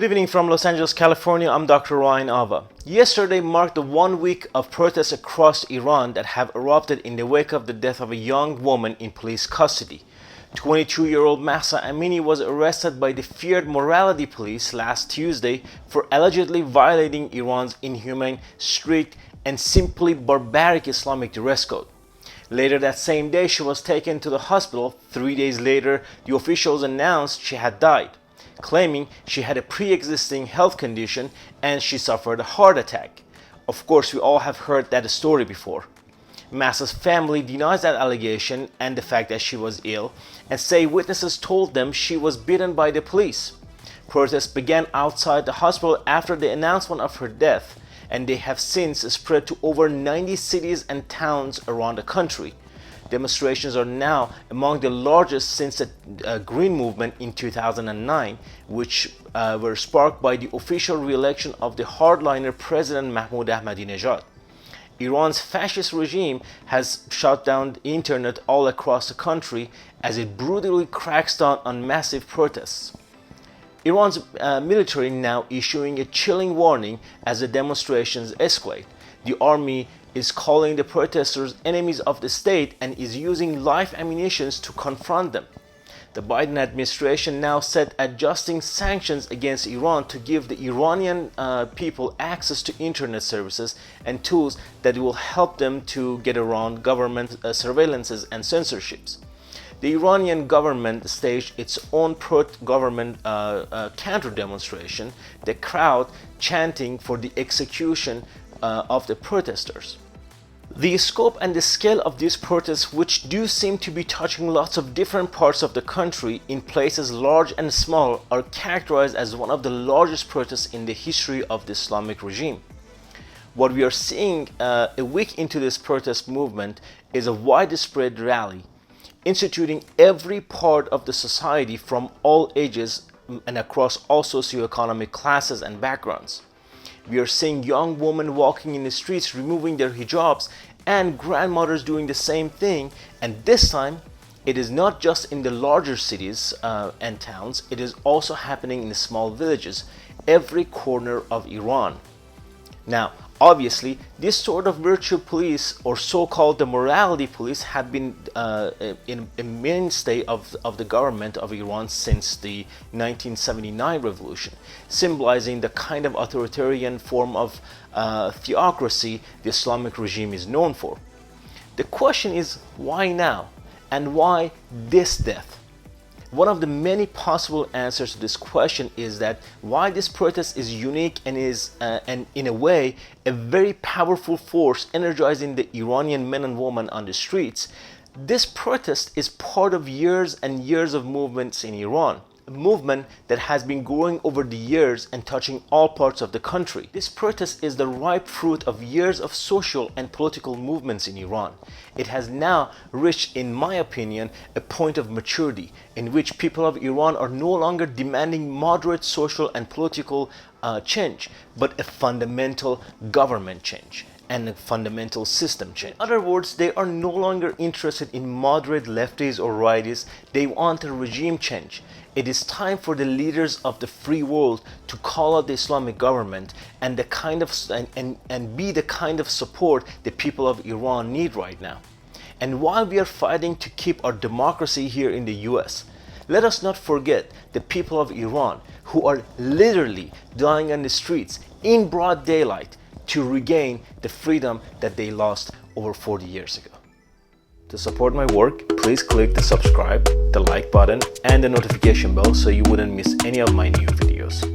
Good evening from Los Angeles, California. I'm Dr. Ryan Ava. Yesterday marked the 1 week of protests across Iran that have erupted in the wake of the death of a young woman in police custody. 22-year-old Mahsa Amini was arrested by the feared morality police last Tuesday for allegedly violating Iran's inhumane, strict, and simply barbaric Islamic dress code. Later that same day, she was taken to the hospital. 3 days later, the officials announced she had died, claiming she had a pre-existing health condition and she suffered a heart attack. Of course, we all have heard that story before. Mahsa's family denies that allegation and the fact that she was ill, and say witnesses told them she was beaten by the police. Protests began outside the hospital after the announcement of her death, and they have since spread to over 90 cities and towns around the country. Demonstrations are now among the largest since the Green Movement in 2009, which were sparked by the official re-election of the hardliner President Mahmoud Ahmadinejad. Iran's fascist regime has shut down the internet all across the country as it brutally cracks down on massive protests. Iran's military now issuing a chilling warning as the demonstrations escalate. The army is calling the protesters enemies of the state and is using live ammunition to confront them. The Biden administration now set adjusting sanctions against Iran to give the Iranian people access to internet services and tools that will help them to get around government surveillances and censorships. The Iranian government staged its own pro-government counter-demonstration, the crowd chanting for the execution of the protesters. The scope and the scale of these protests, which do seem to be touching lots of different parts of the country in places large and small, are characterized as one of the largest protests in the history of the Islamic regime. What we are seeing a week into this protest movement is a widespread rally, instituting every part of the society from all ages and across all socioeconomic classes and backgrounds. We are seeing young women walking in the streets removing their hijabs and grandmothers doing the same thing, and this time it is not just in the larger cities and towns, it is also happening in the small villages, every corner of Iran. Now, obviously, this sort of virtue police, or so-called the morality police, have been in a mainstay of the government of Iran since the 1979 revolution, symbolizing the kind of authoritarian form of theocracy the Islamic regime is known for. The question is, why now? And why this death? One of the many possible answers to this question is that why this protest is unique and is, and in a way, a very powerful force energizing the Iranian men and women on the streets. This protest is part of years and years of movements in Iran, a movement that has been growing over the years and touching all parts of the country. This protest is the ripe fruit of years of social and political movements in Iran. It has now reached, in my opinion, a point of maturity in which people of Iran are no longer demanding moderate social and political change, but a fundamental government change and a fundamental system change. In other words, they are no longer interested in moderate lefties or righties. They want a regime change. It is time for the leaders of the free world to call out the Islamic government and the kind of and be the kind of support the people of Iran need right now. And while we are fighting to keep our democracy here in the US, let us not forget the people of Iran who are literally dying on the streets in broad daylight to regain the freedom that they lost over 40 years ago. To support my work, please click the subscribe, the like button, and the notification bell so you wouldn't miss any of my new videos.